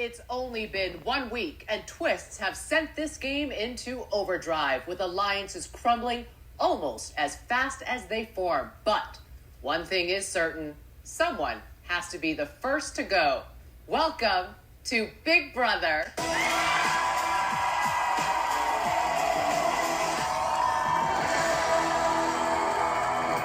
It's only been 1 week, and twists have sent this game into overdrive, with alliances crumbling almost as fast as they form. But one thing is certain, someone has to be the first to go. Welcome to Big Brother.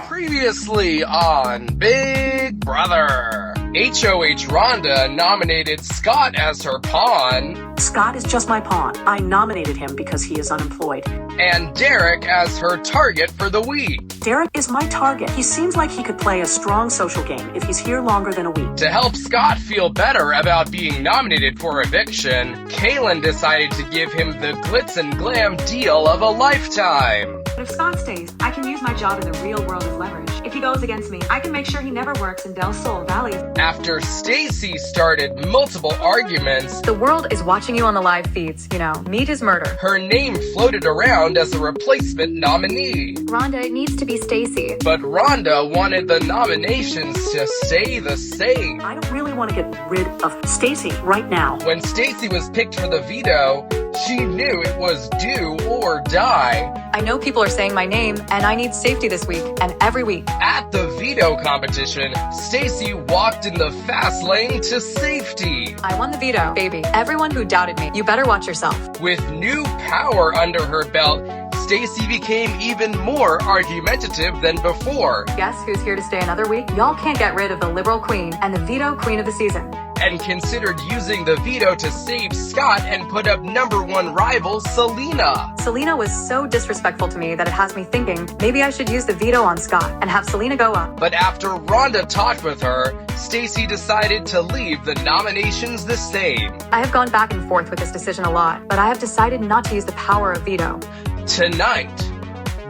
Previously on Big Brother, HOH Rhonda nominated Scott as her pawn. Scott is just my pawn. I nominated him because he is unemployed. And Dereck as her target for the week. Dereck is my target. He seems like he could play a strong social game if he's here longer than a week. To help Scott feel better about being nominated for eviction, Kaylin decided to give him the glitz and glam deal of a lifetime. But if Scott stays, I can use my job in the real world as leverage. If he goes against me, I can make sure he never works in Del Sol Valley. After Stacy started multiple arguments, The world is watching you on the live feeds, meet his murder. her name floated around as a replacement nominee. Rhonda, it needs to be Stacy. But Rhonda wanted the nominations to stay the same. I don't really want to get rid of Stacy right now. When Stacy was picked for the veto, she knew it was do or die. I know people are saying my name, and I need safety this week, and every week. At the veto competition, Stacy walked in the fast lane to safety. I won the veto, baby. Everyone who doubted me, you better watch yourself. With new power under her belt, Stacy became even more argumentative than before. Guess who's here to stay another week? Y'all can't get rid of the liberal queen and the veto queen of the season. And considered using the veto to save Scott and put up #1 rival Selena. Selena was so disrespectful to me that it has me thinking maybe I should use the veto on Scott and have Selena go up. But after Rhonda talked with her, Stacy decided to leave the nominations the same. I have gone back and forth with this decision a lot, but I have decided not to use the power of veto. Tonight,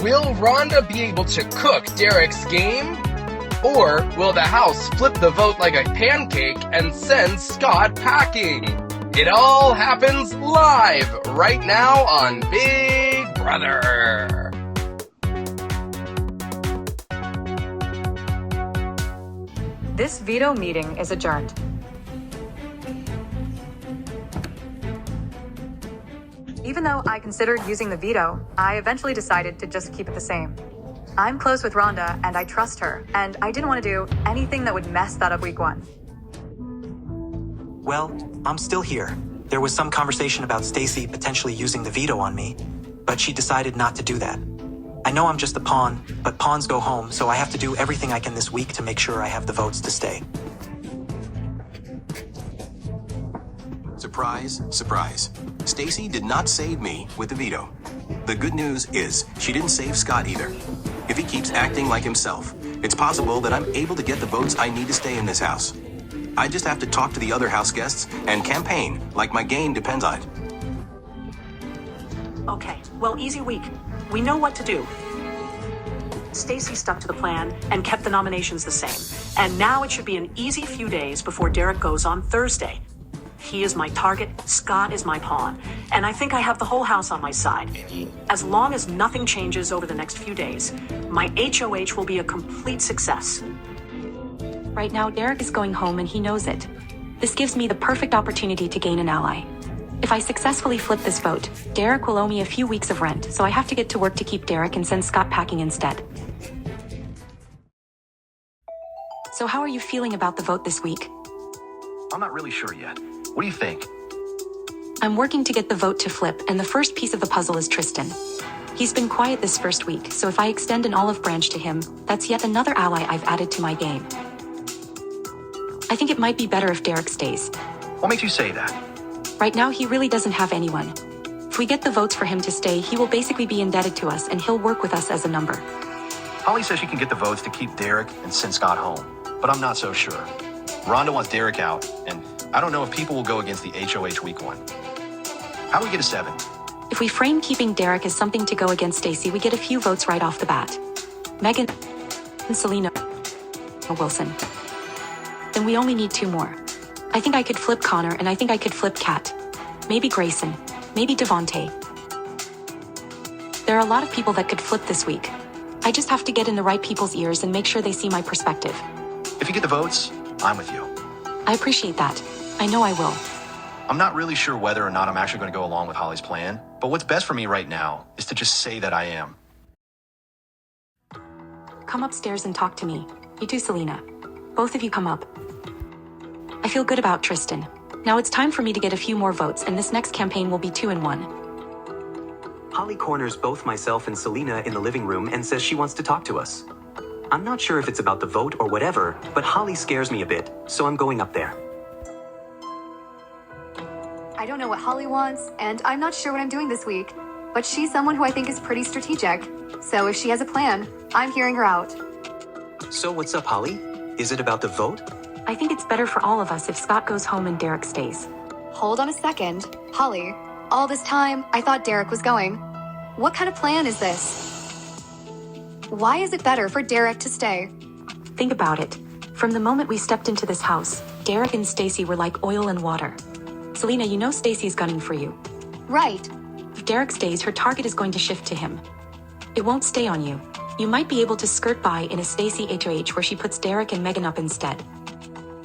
will Rhonda be able to cook Dereck's game? Or will the house flip the vote like a pancake and send Scott packing? It all happens live right now on Big Brother. This veto meeting is adjourned. Even though I considered using the veto, I eventually decided to just keep it the same. I'm close with Rhonda, and I trust her, and I didn't want to do anything that would mess that up week 1. Well, I'm still here. There was some conversation about Stacy potentially using the veto on me, but she decided not to do that. I know I'm just a pawn, but pawns go home, so I have to do everything I can this week to make sure I have the votes to stay. Surprise, surprise. Stacy did not save me with the veto. The good news is she didn't save Scott either. If he keeps acting like himself, it's possible that I'm able to get the votes I need to stay in this house. I just have to talk to the other house guests and campaign like my game depends on it. Okay, well, easy week. We know what to do. Stacy stuck to the plan and kept the nominations the same. And now it should be an easy few days before Dereck goes on Thursday. He is my target, Scott is my pawn, and I think I have the whole house on my side. As long as nothing changes over the next few days, my HOH will be a complete success. Right now, Dereck is going home and he knows it. This gives me the perfect opportunity to gain an ally. If I successfully flip this vote, Dereck will owe me a few weeks of rent, so I have to get to work to keep Dereck and send Scott packing instead. So how are you feeling about the vote this week? I'm not really sure yet. What do you think? I'm working to get the vote to flip, and the first piece of the puzzle is Tristan. He's been quiet this first week, so if I extend an olive branch to him, that's yet another ally I've added to my game. I think it might be better if Dereck stays. What makes you say that? Right now, he really doesn't have anyone. If we get the votes for him to stay, he will basically be indebted to us, and he'll work with us as a number. Holly says she can get the votes to keep Dereck and send Scott home, but I'm not so sure. Rhonda wants Dereck out, and I don't know if people will go against the HOH week 1. How do we get a 7? If we frame keeping Dereck as something to go against Stacy, we get a few votes right off the bat. Megan and Selena Wilson. Then we only need 2 more. I think I could flip Connor, and I think I could flip Kat. Maybe Grayson. Maybe Devontae. There are a lot of people that could flip this week. I just have to get in the right people's ears and make sure they see my perspective. If you get the votes, I'm with you. I appreciate that. I know I will. I'm not really sure whether or not I'm actually going to go along with Holly's plan, but what's best for me right now is to just say that I am. Come upstairs and talk to me. You too, Selena. Both of you come up. I feel good about Tristan. Now it's time for me to get a few more votes, and this next campaign will be 2-1. Holly corners both myself and Selena in the living room and says she wants to talk to us. I'm not sure if it's about the vote or whatever, but Holly scares me a bit, so I'm going up there. I don't know what Holly wants, and I'm not sure what I'm doing this week. But she's someone who I think is pretty strategic. So if she has a plan, I'm hearing her out. So what's up, Holly? Is it about the vote? I think it's better for all of us if Scott goes home and Dereck stays. Hold on a second. Holly, all this time, I thought Dereck was going. What kind of plan is this? Why is it better for Dereck to stay? Think about it. From the moment we stepped into this house, Dereck and Stacy were like oil and water. Selena, you know Stacy's gunning for you. Right. If Dereck stays, her target is going to shift to him. It won't stay on you. You might be able to skirt by in a Stacy HOH where she puts Dereck and Megan up instead.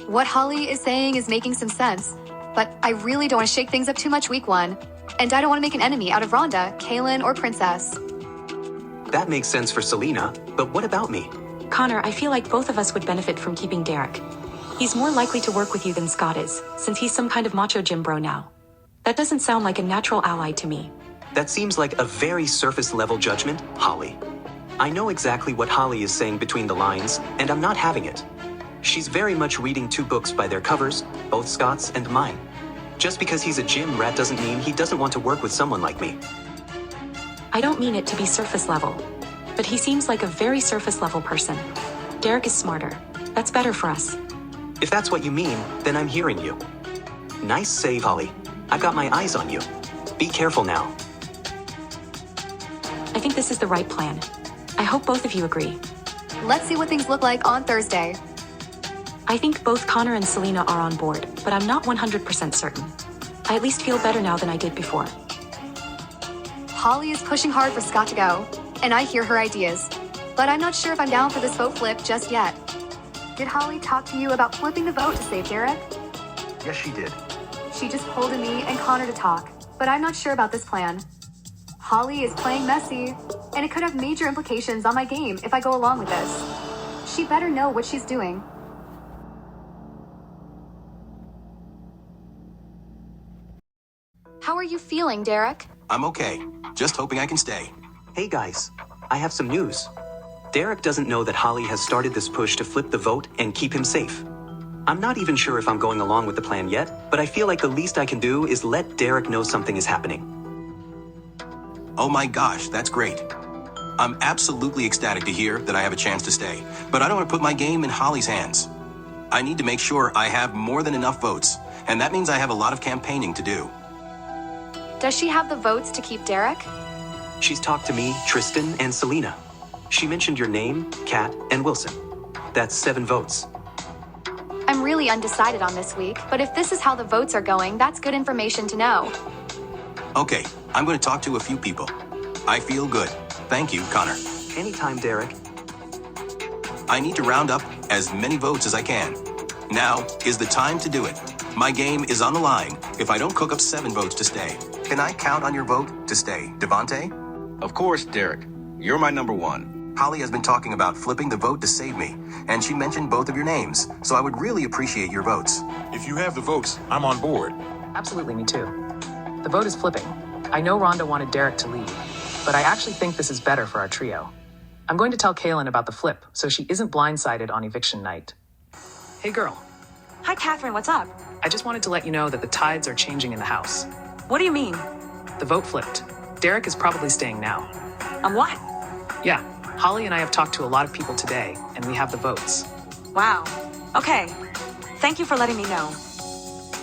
What Holly is saying is making some sense, but I really don't want to shake things up too much week one. And I don't want to make an enemy out of Rhonda, Kaylin, or Princess. That makes sense for Selena, but what about me? Connor, I feel like both of us would benefit from keeping Dereck. He's more likely to work with you than Scott is, since he's some kind of macho gym bro now. That doesn't sound like a natural ally to me. That seems like a very surface-level judgment, Holly. I know exactly what Holly is saying between the lines, and I'm not having it. She's very much reading two books by their covers, both Scott's and mine. Just because he's a gym rat doesn't mean he doesn't want to work with someone like me. I don't mean it to be surface level, but he seems like a very surface level person. Dereck is smarter. That's better for us. If that's what you mean, then I'm hearing you. Nice save, Holly. I've got my eyes on you. Be careful now. I think this is the right plan. I hope both of you agree. Let's see what things look like on Thursday. I think both Connor and Selena are on board, but I'm not 100% certain. I at least feel better now than I did before. Holly is pushing hard for Scott to go, and I hear her ideas. But I'm not sure if I'm down for this vote flip just yet. Did Holly talk to you about flipping the vote to save Dereck? Yes, she did. She just pulled in me and Connor to talk, but I'm not sure about this plan. Holly is playing messy, and it could have major implications on my game if I go along with this. She better know what she's doing. How are you feeling, Dereck? I'm okay. Just hoping I can stay. Hey guys, I have some news. Dereck doesn't know that Holly has started this push to flip the vote and keep him safe. I'm not even sure if I'm going along with the plan yet, but I feel like the least I can do is let Dereck know something is happening. Oh my gosh, that's great. I'm absolutely ecstatic to hear that I have a chance to stay, but I don't want to put my game in Holly's hands. I need to make sure I have more than enough votes, and that means I have a lot of campaigning to do. Does she have the votes to keep Dereck? She's talked to me, Tristan, and Selena. She mentioned your name, Kat, and Wilson. That's 7 votes. I'm really undecided on this week, but if this is how the votes are going, that's good information to know. Okay, I'm going to talk to a few people. I feel good. Thank you, Connor. Anytime, Dereck. I need to round up as many votes as I can. Now is the time to do it. My game is on the line if I don't cook up 7 votes to stay. Can I count on your vote to stay, Devontae? Of course, Dereck. You're my number one. Holly has been talking about flipping the vote to save me, and she mentioned both of your names, so I would really appreciate your votes. If you have the votes, I'm on board. Absolutely, me too. The vote is flipping. I know Rhonda wanted Dereck to leave, but I actually think this is better for our trio. I'm going to tell Kaylin about the flip, so she isn't blindsided on eviction night. Hey girl, Hi, Catherine, what's up? I just wanted to let you know that the tides are changing in the house. What do you mean? The vote flipped. Dereck is probably staying now. What? Yeah, Holly and I have talked to a lot of people today, and we have the votes. Wow. Okay. Thank you for letting me know.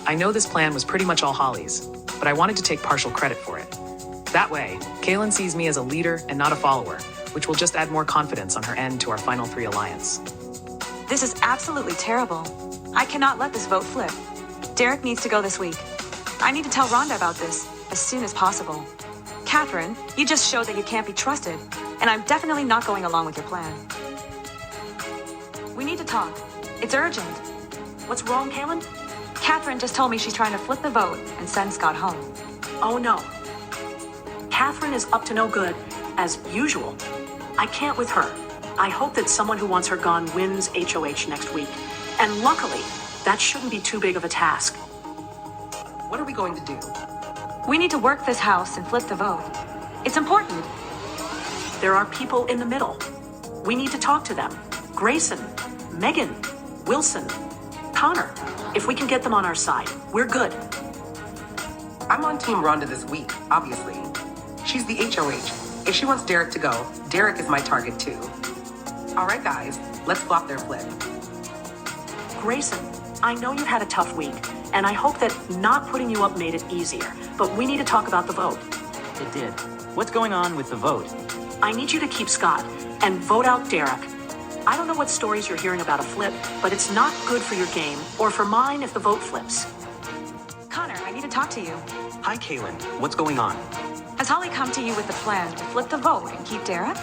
I know this plan was pretty much all Holly's, but I wanted to take partial credit for it. That way, Kaylin sees me as a leader and not a follower, which will just add more confidence on her end to our final 3 alliance. This is absolutely terrible. I cannot let this vote flip. Dereck needs to go this week. I need to tell Rhonda about this as soon as possible. Catherine, you just showed that you can't be trusted, and I'm definitely not going along with your plan. We need to talk. It's urgent. What's wrong, Kaylin? Catherine just told me she's trying to flip the vote and send Scott home. Oh no. Catherine is up to no good, as usual. I can't with her. I hope that someone who wants her gone wins HOH next week. And luckily, that shouldn't be too big of a task. What are we going to do? We need to work this house and flip the vote. It's important. There are people in the middle. We need to talk to them. Grayson, Megan, Wilson, Connor. If we can get them on our side, we're good. I'm on Team Rhonda this week, obviously. She's the HOH. If she wants Dereck to go, Dereck is my target too. All right, guys, let's flop their flip. Grayson, I know you had a tough week, and I hope that not putting you up made it easier, but we need to talk about the vote. It did. What's going on with the vote? I need you to keep Scott and vote out Dereck. I don't know what stories you're hearing about a flip, but it's not good for your game or for mine if the vote flips. Connor, I need to talk to you. Hi, Kaylin. What's going on? Has Holly come to you with a plan to flip the vote and keep Dereck?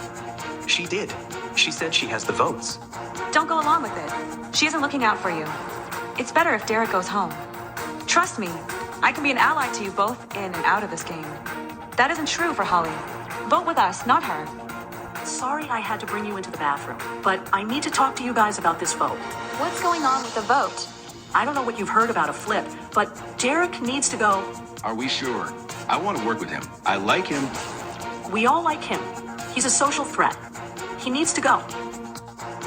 She did. She said she has the votes. Don't go along with it. She isn't looking out for you. It's better if Dereck goes home. Trust me, I can be an ally to you both in and out of this game. That isn't true for Holly. Vote with us, not her. Sorry I had to bring you into the bathroom, but I need to talk to you guys about this vote. What's going on with the vote? I don't know what you've heard about a flip, but Dereck needs to go. Are we sure? I want to work with him. I like him. We all like him. He's a social threat. He needs to go.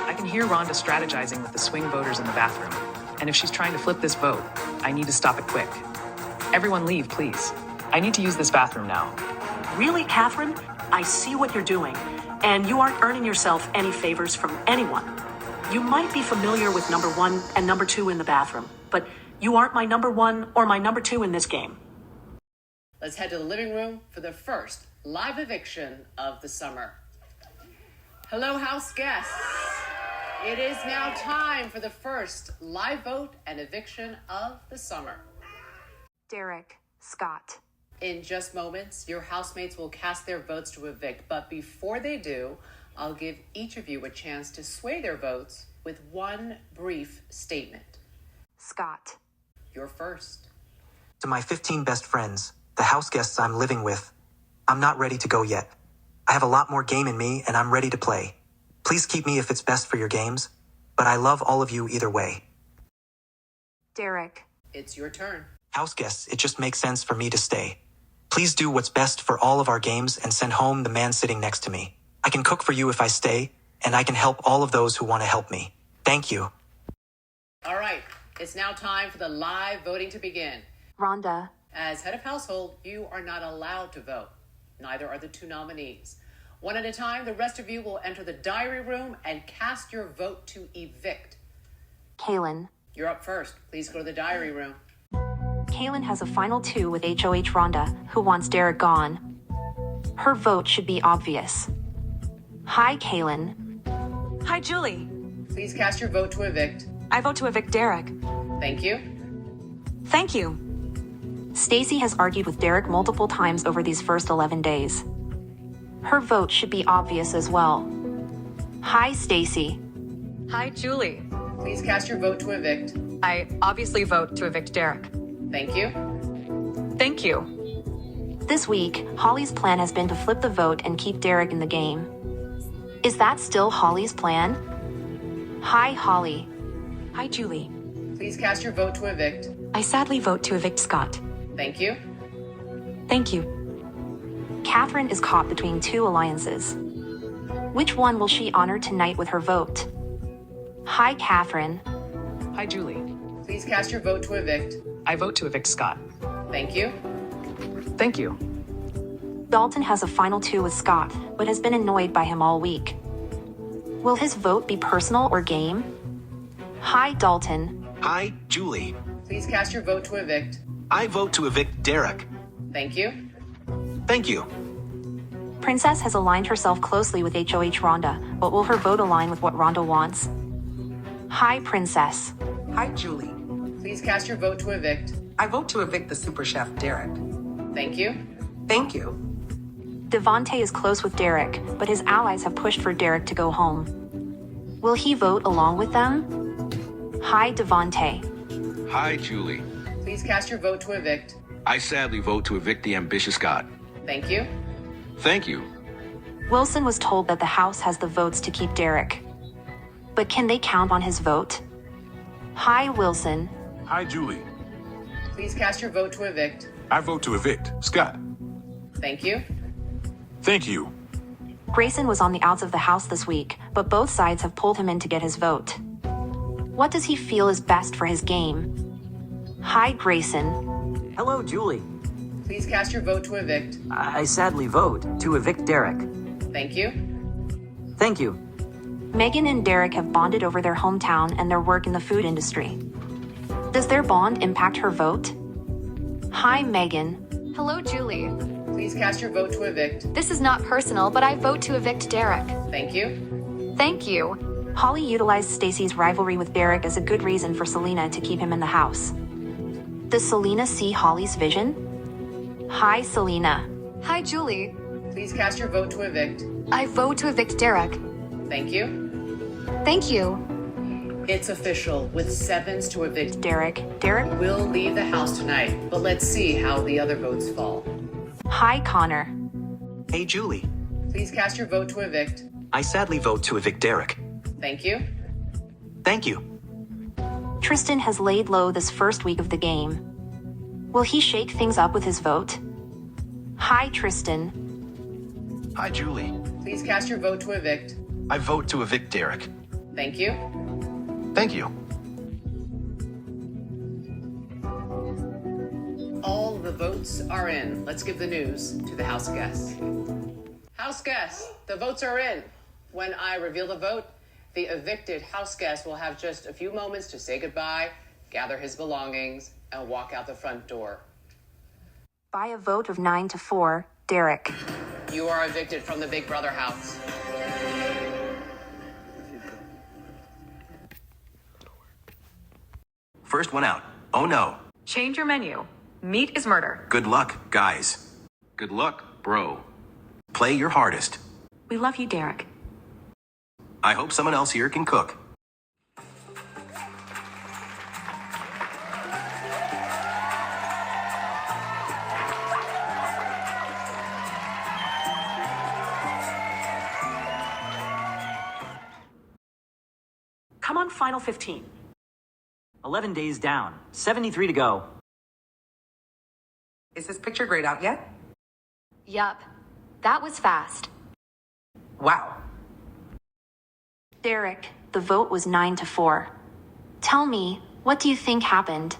I can hear Rhonda strategizing with the swing voters in the bathroom. And if she's trying to flip this vote, I need to stop it quick. Everyone leave, please. I need to use this bathroom now. Really, Catherine? I see what you're doing, and you aren't earning yourself any favors from anyone. You might be familiar with number 1 and number 2 in the bathroom, but you aren't my number 1 or my number 2 in this game. Let's head to the living room for the first live eviction of the summer. Hello, house guests. It is now time for the first live vote and eviction of the summer. Dereck, Scott. In just moments, your housemates will cast their votes to evict, but before they do, I'll give each of you a chance to sway their votes with one brief statement. Scott. You're first. To my 15 best friends, the house guests I'm living with, I'm not ready to go yet. I have a lot more game in me and I'm ready to play. Please keep me if it's best for your games, but I love all of you either way. Dereck. It's your turn. House guests, it just makes sense for me to stay. Please do what's best for all of our games and send home the man sitting next to me. I can cook for you if I stay, and I can help all of those who want to help me. Thank you. All right, it's now time for the live voting to begin. Rhonda. As head of household, you are not allowed to vote. Neither are the 2 nominees. One at a time, the rest of you will enter the diary room and cast your vote to evict. Kaylin. You're up first. Please go to the diary room. Kaylin has a final 2 with HOH Rhonda, who wants Dereck gone. Her vote should be obvious. Hi, Kaylin. Hi, Julie. Please cast your vote to evict. I vote to evict Dereck. Thank you. Thank you. Stacy has argued with Dereck multiple times over these first 11 days. Her vote should be obvious as well. Hi, Stacy. Hi, Julie. Please cast your vote to evict. I obviously vote to evict Dereck. Thank you. Thank you. This week, Holly's plan has been to flip the vote and keep Dereck in the game. Is that still Holly's plan? Hi, Holly. Hi, Julie. Please cast your vote to evict. I sadly vote to evict Scott. Thank you. Thank you. Catherine is caught between 2 alliances. Which one will she honor tonight with her vote? Hi, Catherine. Hi, Julie. Please cast your vote to evict. I vote to evict Scott. Thank you. Thank you. Dalton has a final 2 with Scott, but has been annoyed by him all week. Will his vote be personal or game? Hi, Dalton. Hi, Julie. Please cast your vote to evict. I vote to evict Dereck. Thank you. Thank you. Princess has aligned herself closely with HOH Rhonda, but will her vote align with what Rhonda wants? Hi, Princess. Hi, Julie. Please cast your vote to evict. I vote to evict the super chef, Dereck. Thank you. Thank you. Devontae is close with Dereck, but his allies have pushed for Dereck to go home. Will he vote along with them? Hi, Devontae. Hi, Julie. Please cast your vote to evict. I sadly vote to evict the ambitious Scott. Thank you. Thank you. Wilson was told that the House has the votes to keep Dereck. But can they count on his vote? Hi, Wilson. Hi, Julie. Please cast your vote to evict. I vote to evict Scott. Thank you. Thank you. Grayson was on the outs of the House this week, but both sides have pulled him in to get his vote. What does he feel is best for his game? Hi, Grayson. Hello, Julie. Please cast your vote to evict. I sadly vote to evict Dereck. Thank you. Thank you. Megan and Dereck have bonded over their hometown and their work in the food industry. Does their bond impact her vote? Hi, Megan. Hello, Julie. Please cast your vote to evict. This is not personal, but I vote to evict Dereck. Thank you. Thank you. Holly utilized Stacy's rivalry with Dereck as a good reason for Selena to keep him in the house. Does Selena see Holly's vision? Hi, Selena. Hi, Julie. Please cast your vote to evict. I vote to evict Dereck. Thank you. Thank you. It's official. With sevens to evict Dereck will leave the house tonight, but let's see how the other votes fall. Hi, Connor. Hey, Julie. Please cast your vote to evict. I sadly vote to evict Dereck. Thank you. Thank you. Tristan has laid low this first week of the game. Will he shake things up with his vote? Hi, Tristan. Hi, Julie. Please cast your vote to evict. I vote to evict Dereck. Thank you. Thank you. All the votes are in. Let's give the news to the house guests. House guests, the votes are in. When I reveal the vote, the evicted house guest will have just a few moments to say goodbye, gather his belongings, and walk out the front door. By a vote of 9-4, Dereck. You are evicted from the Big Brother house. First one out. Oh no. Change your menu. Meat is murder. Good luck, guys. Good luck, bro. Play your hardest. We love you, Dereck. I hope someone else here can cook. Come on, final 15. 11 days down. 73 to go. Is this picture grayed out yet? Yup. That was fast. Wow. Dereck, the vote was 9-4. Tell me, what do you think happened?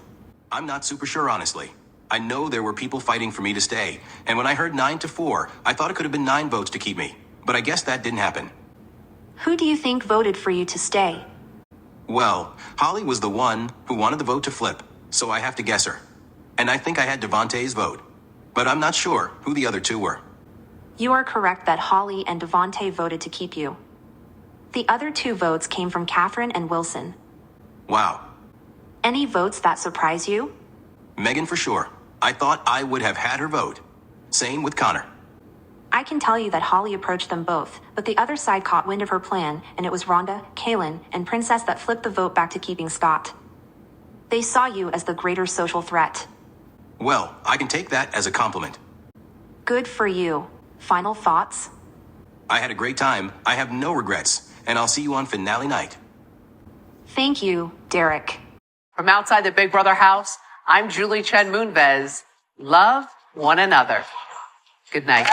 I'm not super sure, honestly. I know there were people fighting for me to stay, and when I heard 9-4, I thought it could have been 9 votes to keep me. But I guess that didn't happen. Who do you think voted for you to stay? Well, Holly was the one who wanted the vote to flip, so I have to guess her. And I think I had Devontae's vote. But I'm not sure who the other two were. You are correct that Holly and Devontae voted to keep you. The other 2 votes came from Catherine and Wilson. Wow. Any votes that surprise you? Megan for sure. I thought I would have had her vote. Same with Connor. I can tell you that Holly approached them both, but the other side caught wind of her plan, and it was Rhonda, Kaylin, and Princess that flipped the vote back to keeping Scott. They saw you as the greater social threat. Well, I can take that as a compliment. Good for you. Final thoughts? I had a great time. I have no regrets. And I'll see you on finale night. Thank you, Dereck. From outside the Big Brother house, I'm Julie Chen Moonves. Love one another. Good night.